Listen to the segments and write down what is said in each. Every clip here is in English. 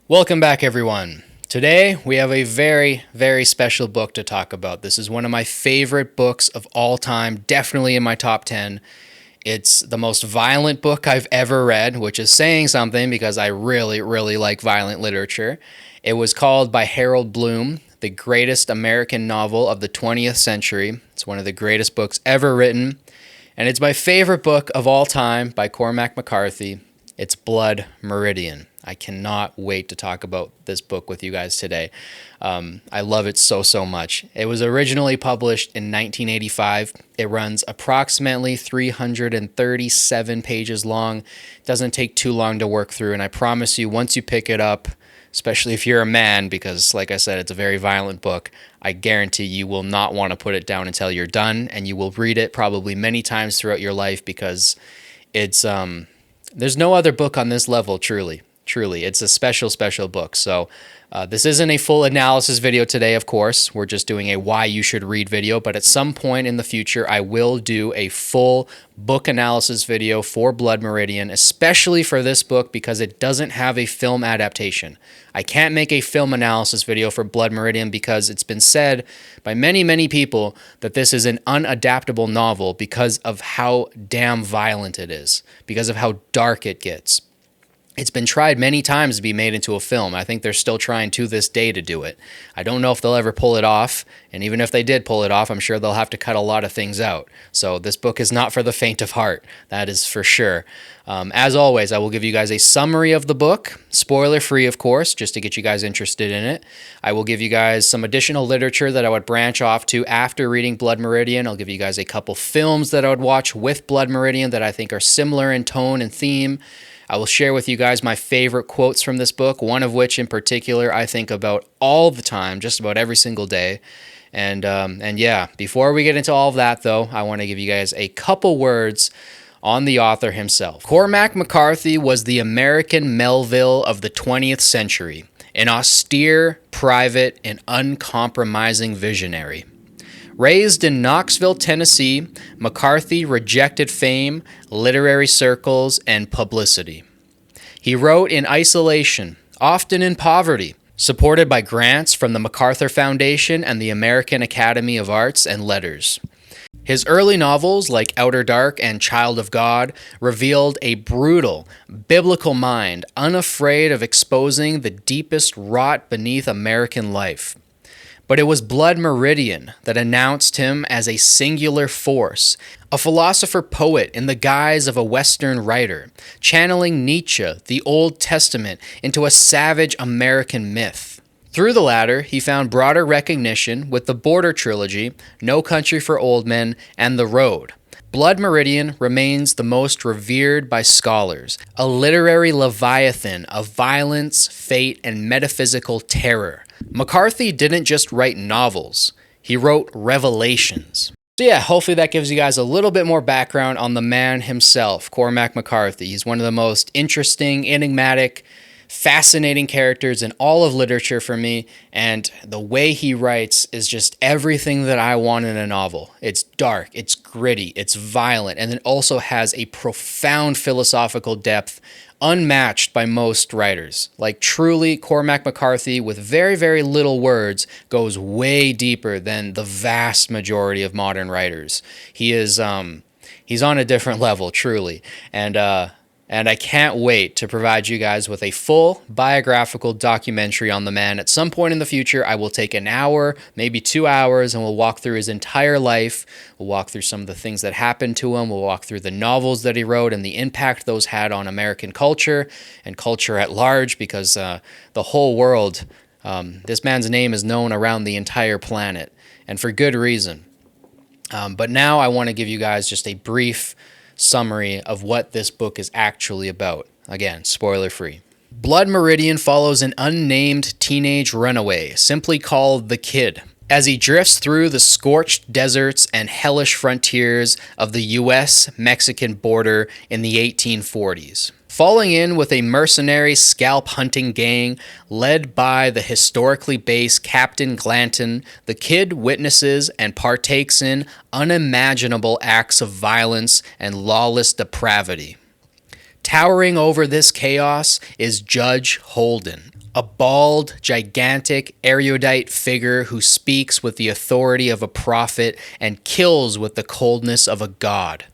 Welcome back, everyone. Today, we have a very, very special book to talk about. This is one of my favorite books of all time, definitely in my top 10. It's the most violent book I've ever read, which is saying something because I really, really like violent literature. It was called by Harold Bloom, the greatest American novel of the 20th century. It's one of the greatest books ever written. And it's my favorite book of all time by Cormac McCarthy. It's Blood Meridian. I cannot wait to talk about this book with you guys today. I love it so much. It was originally published in 1985. It runs approximately 337 pages long. It doesn't take too long to work through, and I promise you, once you pick it up, especially if you're a man, because like I said, it's a very violent book, I guarantee you will not want to put it down until you're done, and you will read it probably many times throughout your life because it's there's no other book on this level, truly. It's a special book. So this isn't a full analysis video today, of course. We're just doing a why you should read video. But at some point in the future, I will do a full book analysis video for Blood Meridian, especially for this book because it doesn't have a film adaptation. I can't make a film analysis video for Blood Meridian because it's been said by many people that this is an unadaptable novel because of how damn violent it is, because of how dark it gets. It's been tried many times to be made into a film. I think they're still trying to this day to do it. I don't know if they'll ever pull it off, and even if they did pull it off, I'm sure they'll have to cut a lot of things out. So this book is not for the faint of heart, that is for sure. As always, I will give you guys a summary of the book, spoiler-free, of course, just to get you guys interested in it. I will give you guys some additional literature that I would branch off to after reading Blood Meridian. I'll give you guys a couple films that I would watch with Blood Meridian that I think are similar in tone and theme. I will share with you guys my favorite quotes from this book, one of which in particular I think about all the time, just about every single day. And yeah, before we get into all of that, though, I want to give you guys a couple words on the author himself. Cormac McCarthy was the American Melville of the 20th century, an austere, private, and uncompromising visionary. Raised in Knoxville, Tennessee, McCarthy rejected fame, literary circles, and publicity. He wrote in isolation, often in poverty, supported by grants from the MacArthur Foundation and the American Academy of Arts and Letters. His early novels, like Outer Dark and Child of God, revealed a brutal, biblical mind, unafraid of exposing the deepest rot beneath American life. But it was Blood Meridian that announced him as a singular force, a philosopher-poet in the guise of a Western writer, channeling Nietzsche, the Old Testament, into a savage American myth. Through the latter, he found broader recognition with the Border Trilogy, No Country for Old Men, and The Road. Blood Meridian remains the most revered by scholars, a literary leviathan of violence, fate, and metaphysical terror. McCarthy didn't just write novels, he wrote revelations. So yeah, hopefully that gives you guys a little bit more background on the man himself, Cormac McCarthy. He's one of the most interesting, enigmatic, fascinating characters in all of literature for me, and the way he writes is just everything that I want in a novel. It's dark, it's gritty, it's violent, and it also has a profound philosophical depth unmatched by most writers. Like truly, Cormac McCarthy, with very little words, goes way deeper than the vast majority of modern writers. He is he's on a different level, truly. And I can't wait to provide you guys with a full biographical documentary on the man. At some point in the future, I will take an hour, maybe 2 hours, and we'll walk through his entire life. We'll walk through some of the things that happened to him. We'll walk through the novels that he wrote and the impact those had on American culture and culture at large, because the whole world, this man's name is known around the entire planet, and for good reason. But now I want to give you guys just a brief summary of what this book is actually about. Again, spoiler-free. Blood Meridian follows an unnamed teenage runaway, simply called the Kid, as he drifts through the scorched deserts and hellish frontiers of the U.S.-Mexican border in the 1840s. Falling in with a mercenary scalp-hunting gang led by the historically based Captain Glanton, the Kid witnesses and partakes in unimaginable acts of violence and lawless depravity. Towering over this chaos is Judge Holden, A bald, gigantic, erudite figure who speaks with the authority of a prophet and kills with the coldness of a god.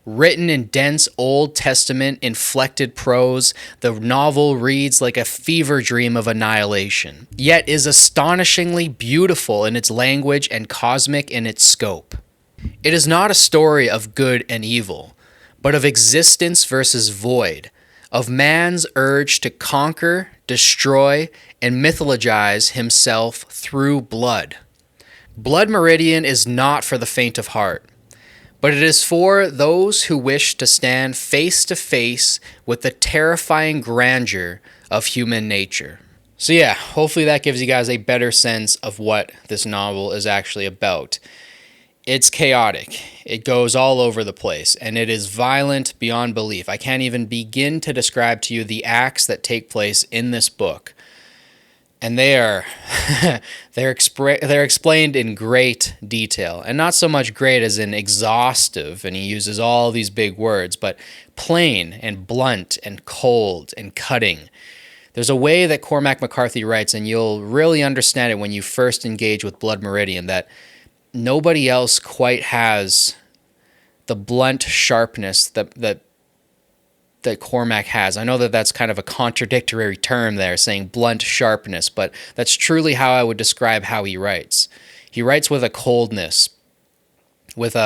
Written in dense Old Testament inflected prose, the novel reads like a fever dream of annihilation, yet is astonishingly beautiful in its language and cosmic in its scope. It is not a story of good and evil, but of existence versus void, of man's urge to conquer, destroy, and mythologize himself through blood. Blood Meridian is not for the faint of heart, but it is for those who wish to stand face to face with the terrifying grandeur of human nature. So yeah, hopefully that gives you guys a better sense of what this novel is actually about. It's chaotic. It goes all over the place, and it is violent beyond belief. I can't even begin to describe to you the acts that take place in this book. And they are they're explained in great detail, and not so much great as in exhaustive, and he uses all these big words, but plain and blunt and cold and cutting. There's a way that Cormac McCarthy writes, and you'll really understand it when you first engage with Blood Meridian, that nobody else quite has the blunt sharpness that Cormac has. I know that that's kind of a contradictory term there, saying blunt sharpness, but that's truly how I would describe how he writes. He writes with a coldness, with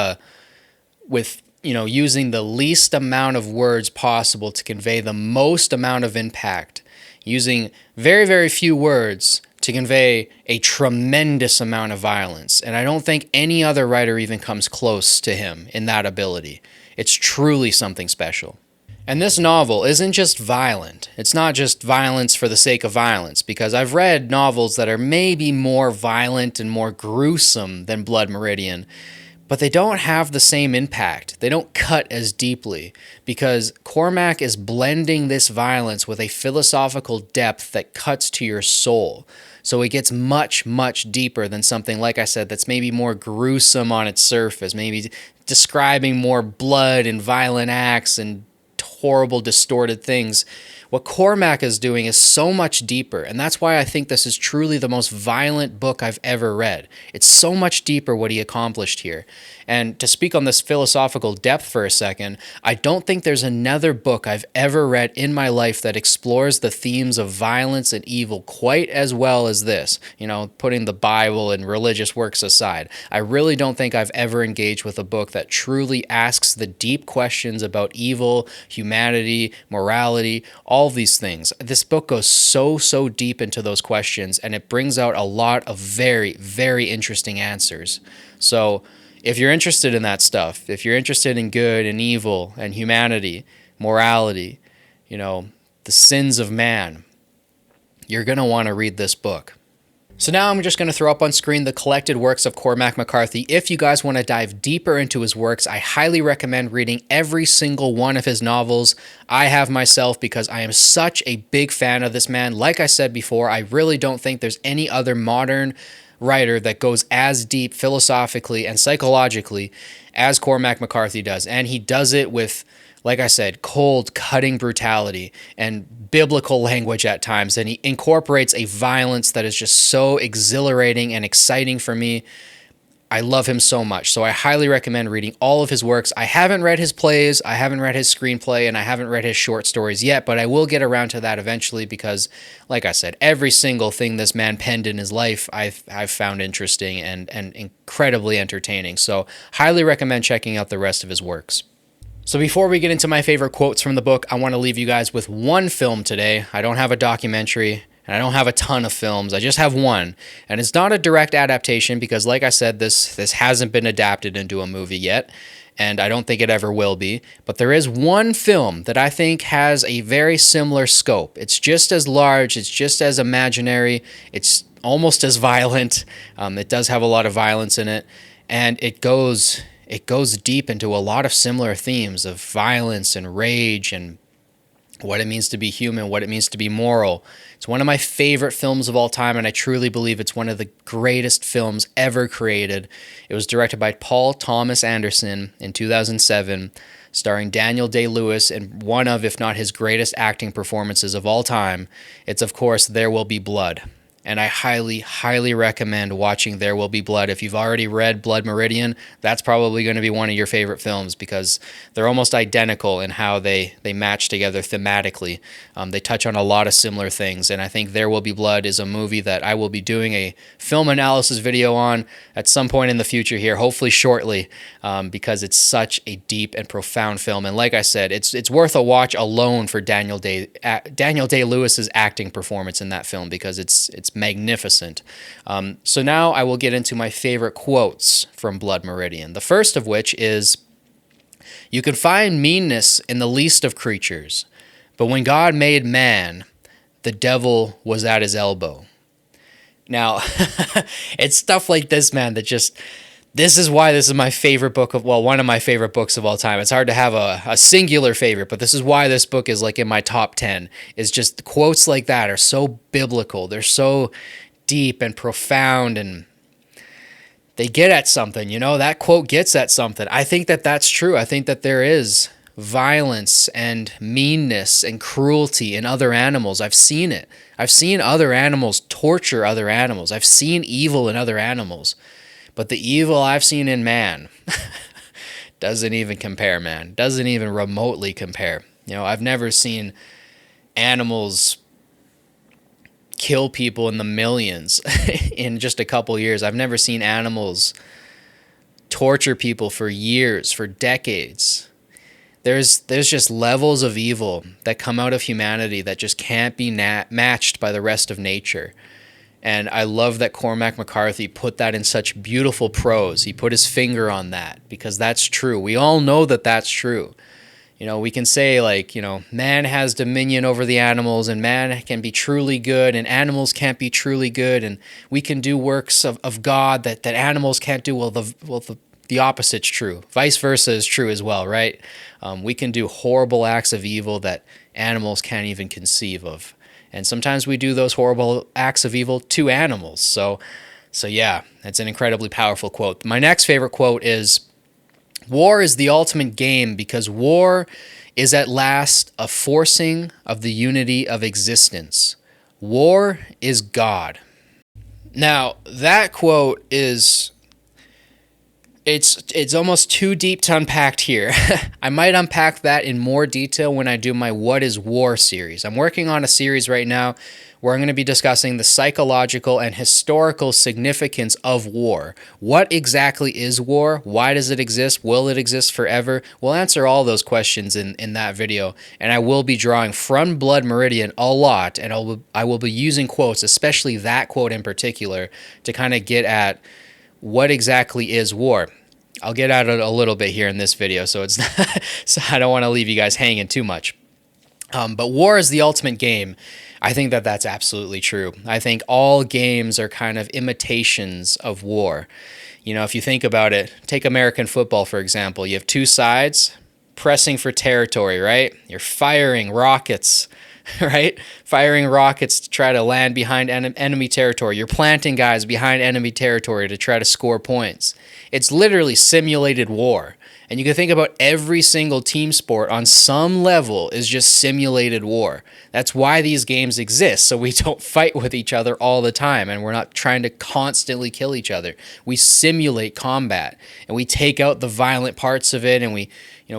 using the least amount of words possible to convey the most amount of impact, using very, very few words to convey a tremendous amount of violence. And I don't think any other writer even comes close to him in that ability. It's truly something special. And this novel isn't just violent. It's not just violence for the sake of violence, because I've read novels that are maybe more violent and more gruesome than Blood Meridian, but they don't have the same impact. They don't cut as deeply, because Cormac is blending this violence with a philosophical depth that cuts to your soul. So it gets much, much deeper than something, like I said, that's maybe more gruesome on its surface, maybe describing more blood and violent acts and horrible, distorted things. What Cormac is doing is so much deeper, and that's why I think this is truly the most violent book I've ever read. It's so much deeper what he accomplished here. And to speak on this philosophical depth for a second, I don't think there's another book I've ever read in my life that explores the themes of violence and evil quite as well as this. Putting the Bible and religious works aside, I really don't think I've ever engaged with a book that truly asks the deep questions about evil, humanity, morality, all of these things. This book goes so deep into those questions, and it brings out a lot of very, very interesting answers. So if you're interested in that stuff, if you're interested in good and evil and humanity, morality, the sins of man, you're going to want to read this book. So now I'm just going to throw up on screen the collected works of Cormac McCarthy. If you guys want to dive deeper into his works, I highly recommend reading every single one of his novels. I have myself, because I am such a big fan of this man. Like I said before, I really don't think there's any other modern writer that goes as deep philosophically and psychologically as Cormac McCarthy does. And he does it with, like I said, cold, cutting brutality and biblical language at times. And he incorporates a violence that is just so exhilarating and exciting for me. I love him so much. So I highly recommend reading all of his works. I haven't read his plays, I haven't read his screenplay, and I haven't read his short stories yet, but I will get around to that eventually because, like I said, every single thing this man penned in his life I've found interesting and incredibly entertaining. So highly recommend checking out the rest of his works. So before we get into my favorite quotes from the book, I want to leave you guys with one film today. I don't have a documentary, and I don't have a ton of films. I just have one. And it's not a direct adaptation because, like I said, this hasn't been adapted into a movie yet, and I don't think it ever will be. But there is one film that I think has a very similar scope. It's just as large, it's just as imaginary, it's almost as violent. It does have a lot of violence in it, and it goes deep into a lot of similar themes of violence and rage and what it means to be human, what it means to be moral. It's one of my favorite films of all time, and I truly believe it's one of the greatest films ever created. It was directed by Paul Thomas Anderson in 2007. starring Daniel Day-Lewis in one of, if not his greatest acting performances of all time. It's, of course, There Will Be Blood. And I highly, highly recommend watching There Will Be Blood. If you've already read Blood Meridian, that's probably going to be one of your favorite films because they're almost identical in how they match together thematically. They touch on a lot of similar things, and I think There Will Be Blood is a movie that I will be doing a film analysis video on at some point in the future here, hopefully shortly, because it's such a deep and profound film. And like I said, it's worth a watch alone for Daniel Day-Lewis's acting performance in that film because it's magnificent. So now I will get into my favorite quotes from Blood Meridian. The first of which is, "You can find meanness in the least of creatures, but when God made man, the devil was at his elbow." Now, it's stuff like this, man, that just... This is why this is my favorite book one of my favorite books of all time. It's hard to have a singular favorite, but this is why this book is like in my top 10. Is just quotes like that are so biblical. They're so deep and profound, and they get at something, that quote gets at something. I think that that's true. I think that there is violence and meanness and cruelty in other animals. I've seen it. I've seen other animals torture other animals. I've seen evil in other animals. But the evil I've seen in man doesn't even compare, man. Doesn't even remotely compare. I've never seen animals kill people in the millions in just a couple years. I've never seen animals torture people for years, for decades. There's just levels of evil that come out of humanity that just can't be matched by the rest of nature. And I love that Cormac McCarthy put that in such beautiful prose. He put his finger on that because that's true. We all know that that's true. We can say man has dominion over the animals and man can be truly good and animals can't be truly good. And we can do works of God that animals can't do. Well, the opposite's true. Vice versa is true as well, right? We can do horrible acts of evil that animals can't even conceive of. And sometimes we do those horrible acts of evil to animals. So yeah, that's an incredibly powerful quote. My next favorite quote is, "War is the ultimate game because war is at last a forcing of the unity of existence. War is God." Now, that quote is... It's almost too deep to unpack here. I might unpack that in more detail when I do my What is War series. I'm working on a series right now where I'm going to be discussing the psychological and historical significance of war. What exactly is war? Why does it exist? Will it exist forever? We'll answer all those questions in that video, and I will be drawing from Blood Meridian a lot, and I will be using quotes, especially that quote in particular, to kind of get at what exactly is war. I'll get at it a little bit here in this video, so it's not, so I don't want to leave you guys hanging too much. But war is the ultimate game. I think that that's absolutely true. I think all games are kind of imitations of war. If you think about it, take American football, for example. You have two sides pressing for territory, right? You're firing rockets, right? Firing rockets to try to land behind enemy territory. You're planting guys behind enemy territory to try to score points. It's literally simulated war. And you can think about every single team sport on some level is just simulated war. That's why these games exist, so we don't fight with each other all the time and we're not trying to constantly kill each other. We simulate combat and we take out the violent parts of it and we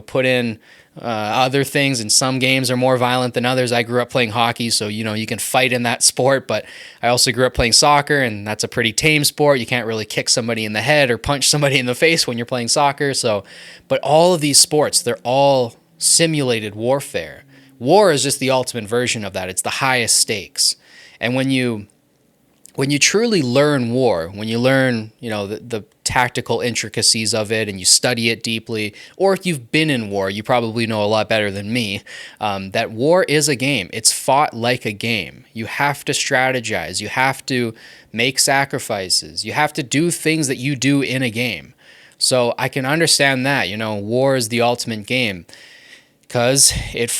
put in other things, and some games are more violent than others. I grew up playing hockey, so you can fight in that sport, but I also grew up playing soccer, and that's a pretty tame sport. You can't really kick somebody in the head or punch somebody in the face when you're playing soccer. But all of these sports, they're all simulated warfare. War is just the ultimate version of that. It's the highest stakes. And when you truly learn war, when you learn, the tactical intricacies of it and you study it deeply, or if you've been in war, you probably know a lot better than me, that war is a game. It's fought like a game. You have to strategize. You have to make sacrifices. You have to do things that you do in a game. So I can understand that, war is the ultimate game because it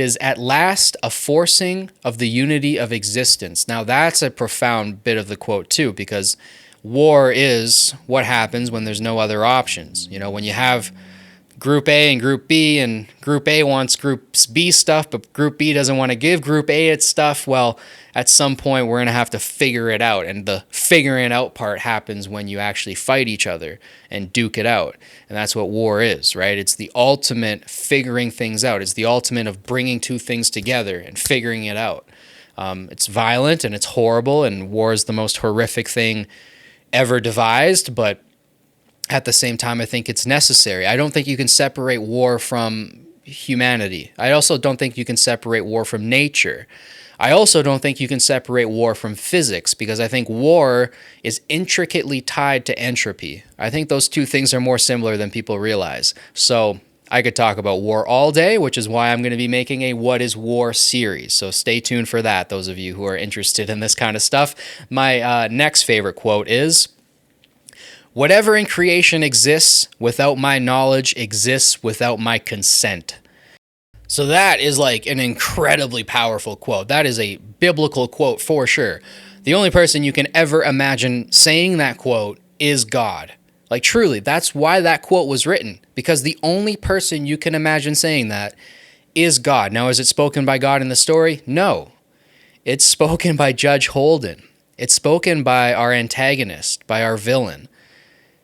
is at last a forcing of the unity of existence. Now that's a profound bit of the quote too, because war is what happens when there's no other options. When you have Group A and Group B, and Group A wants Group B stuff, but Group B doesn't want to give Group A its stuff. Well, at some point, we're going to have to figure it out. And the figuring it out part happens when you actually fight each other and duke it out. And that's what war is, right? It's the ultimate figuring things out. It's the ultimate of bringing two things together and figuring it out. It's violent and it's horrible, and war is the most horrific thing ever devised, but at the same time, I think it's necessary. I don't think you can separate war from humanity. I also don't think you can separate war from nature. I also don't think you can separate war from physics, because I think war is intricately tied to entropy. I think those two things are more similar than people realize. So I could talk about war all day, which is why I'm going to be making a What is War series. So stay tuned for that, those of you who are interested in this kind of stuff. My next favorite quote is, "Whatever in creation exists without my knowledge exists without my consent." So that is like an incredibly powerful quote. That is a biblical quote for sure. The only person you can ever imagine saying that quote is God. Like truly, that's why that quote was written, because the only person you can imagine saying that is God. Now, is it spoken by God in the story? No. It's spoken by Judge Holden. It's spoken by our antagonist, by our villain.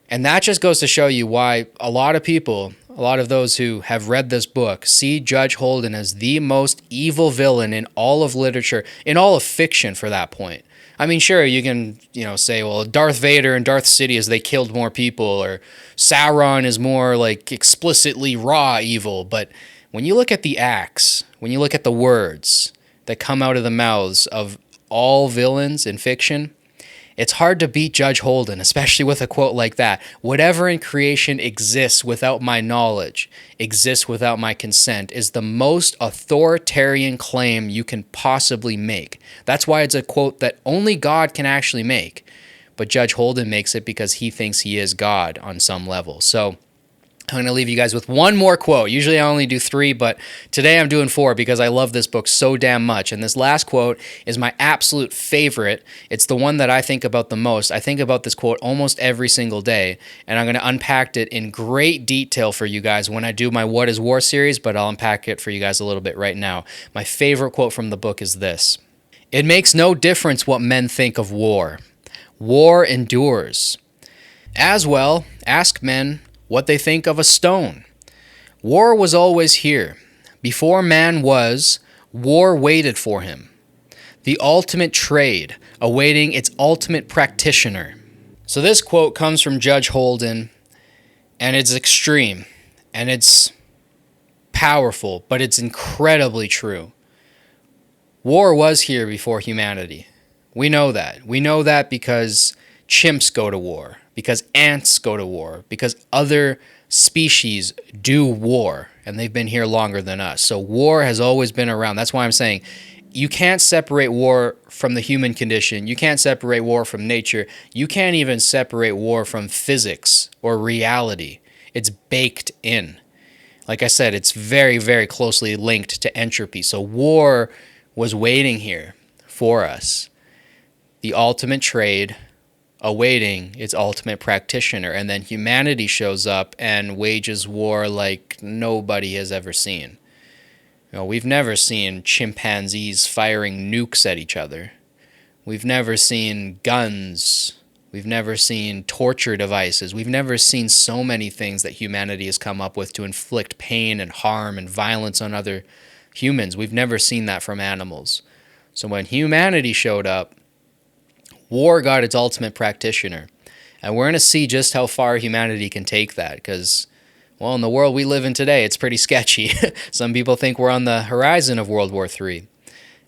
And that just goes to show you why a lot of people, a lot of those who have read this book, see Judge Holden as the most evil villain in all of literature, in all of fiction for that point. I mean, sure, you can, say, well, Darth Vader and Darth Sidious, they killed more people, or Sauron is more like explicitly raw evil. But when you look at the acts, when you look at the words that come out of the mouths of all villains in fiction, it's hard to beat Judge Holden, especially with a quote like that. "Whatever in creation exists without my knowledge, exists without my consent," is the most authoritarian claim you can possibly make. That's why it's a quote that only God can actually make. But Judge Holden makes it because he thinks he is God on some level. So I'm going to leave you guys with one more quote. Usually I only do 3, but today I'm doing 4 because I love this book so damn much. And this last quote is my absolute favorite. It's the one that I think about the most. I think about this quote almost every single day, and I'm going to unpack it in great detail for you guys when I do my What is War series, but I'll unpack it for you guys a little bit right now. My favorite quote from the book is this: "It makes no difference what men think of war. War endures. As well, ask men what they think of a stone. War was always here. Before man was, war waited for him. The ultimate trade, awaiting its ultimate practitioner." So this quote comes from Judge Holden, and it's extreme, and it's powerful, but it's incredibly true. War was here before humanity. We know that. We know that because chimps go to war, because ants go to war, because other species do war, and they've been here longer than us. So war has always been around. That's why I'm saying you can't separate war from the human condition. You can't separate war from nature. You can't even separate war from physics or reality. It's baked in. Like I said, it's very, very closely linked to entropy. So war was waiting here for us. The ultimate trade, awaiting its ultimate practitioner, and then humanity shows up and wages war like nobody has ever seen. We've never seen chimpanzees firing nukes at each other. We've never seen guns. We've never seen torture devices. We've never seen so many things that humanity has come up with to inflict pain and harm and violence on other humans. We've never seen that from animals. So when humanity showed up, war got its ultimate practitioner. And we're going to see just how far humanity can take that, because, well, in the world we live in today, it's pretty sketchy. Some people think we're on the horizon of World War III.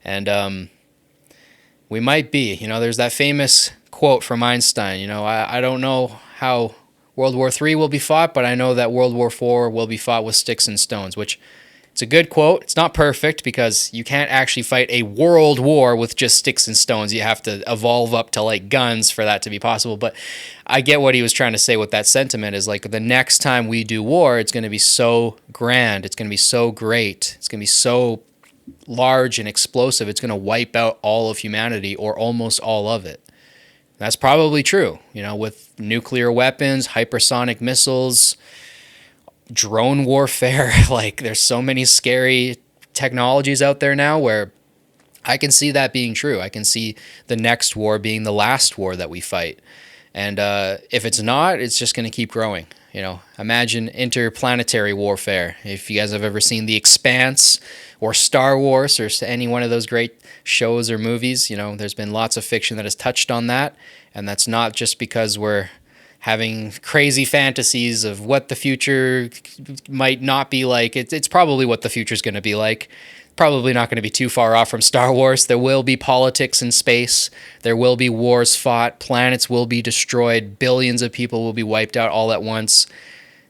And we might be. There's that famous quote from Einstein, I don't know how World War III will be fought, but I know that World War IV will be fought with sticks and stones, which it's a good quote. It's not perfect because you can't actually fight a world war with just sticks and stones. You have to evolve up to like guns for that to be possible. But I get what he was trying to say with that sentiment is like the next time we do war, it's going to be so grand. It's going to be so great. It's going to be so large and explosive. It's going to wipe out all of humanity or almost all of it. That's probably true, with nuclear weapons, hypersonic missiles, drone warfare. Like, there's so many scary technologies out there now where I can see that being true. I can see the next war being the last war that we fight. And if it's not, it's just going to keep growing. You know, imagine interplanetary warfare. If you guys have ever seen The Expanse or Star Wars or any one of those great shows or movies, you know, there's been lots of fiction that has touched on that. And that's not just because we're having crazy fantasies of what the future might not be like. It's probably what the future is going to be like. Probably not going to be too far off from Star Wars. There will be politics in space. There will be wars fought. Planets will be destroyed. Billions of people will be wiped out all at once.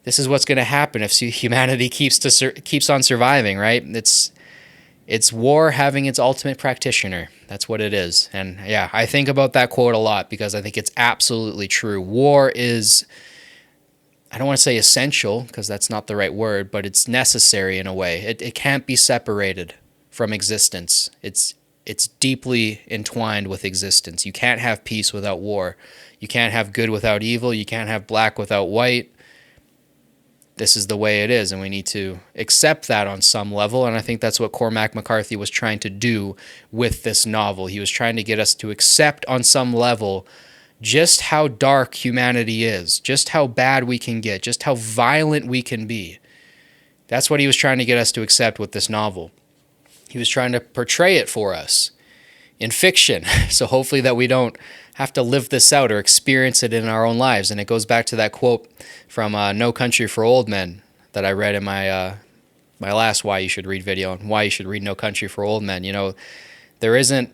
This is what's going to happen if humanity keeps on surviving, right? It's war having its ultimate practitioner. That's what it is. And yeah, I think about that quote a lot because I think it's absolutely true. War is, I don't want to say essential because that's not the right word, but it's necessary in a way. It can't be separated from existence. It's deeply entwined with existence. You can't have peace without war. You can't have good without evil. You can't have black without white. This is the way it is, and we need to accept that on some level, and I think that's what Cormac McCarthy was trying to do with this novel. He was trying to get us to accept on some level just how dark humanity is, just how bad we can get, just how violent we can be. That's what he was trying to get us to accept with this novel. He was trying to portray it for us in fiction, so hopefully that we don't have to live this out or experience it in our own lives. And it goes back to that quote from No Country for Old Men that I read in my last Why You Should Read video, and why you should read No Country for Old Men. You know, there isn't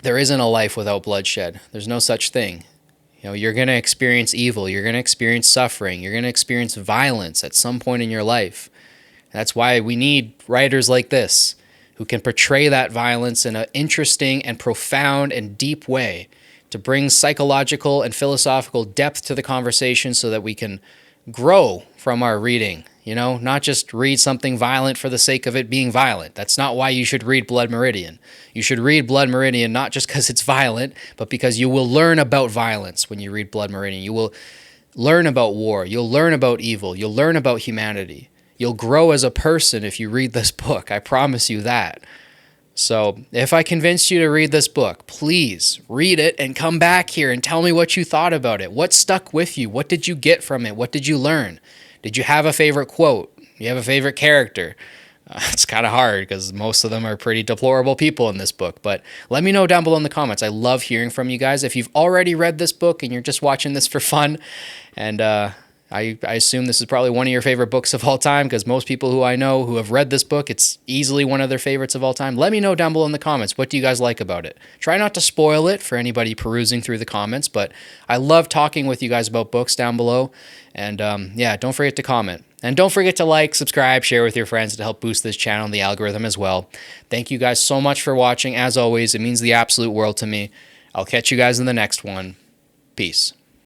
a life without bloodshed. There's no such thing. You know, you're going to experience evil. You're going to experience suffering. You're going to experience violence at some point in your life. That's why we need writers like this who can portray that violence in an interesting and profound and deep way to bring psychological and philosophical depth to the conversation so that we can grow from our reading. You know, not just read something violent for the sake of it being violent. That's not why you should read Blood Meridian. You should read Blood Meridian not just because it's violent, but because you will learn about violence when you read Blood Meridian. You will learn about war. You'll learn about evil. You'll learn about humanity. You'll grow as a person if you read this book. I promise you that. So if I convinced you to read this book, please read it and come back here and tell me what you thought about it. What stuck with you? What did you get from it? What did you learn? Did you have a favorite quote? Do you have a favorite character? It's kind of hard because most of them are pretty deplorable people in this book. But let me know down below in the comments. I love hearing from you guys. If you've already read this book and you're just watching this for fun, and I assume this is probably one of your favorite books of all time because most people who I know who have read this book, it's easily one of their favorites of all time. Let me know down below in the comments. What do you guys like about it? Try not to spoil it for anybody perusing through the comments, but I love talking with you guys about books down below. And yeah, don't forget to comment. And don't forget to like, subscribe, share with your friends to help boost this channel and the algorithm as well. Thank you guys so much for watching. As always, it means the absolute world to me. I'll catch you guys in the next one. Peace.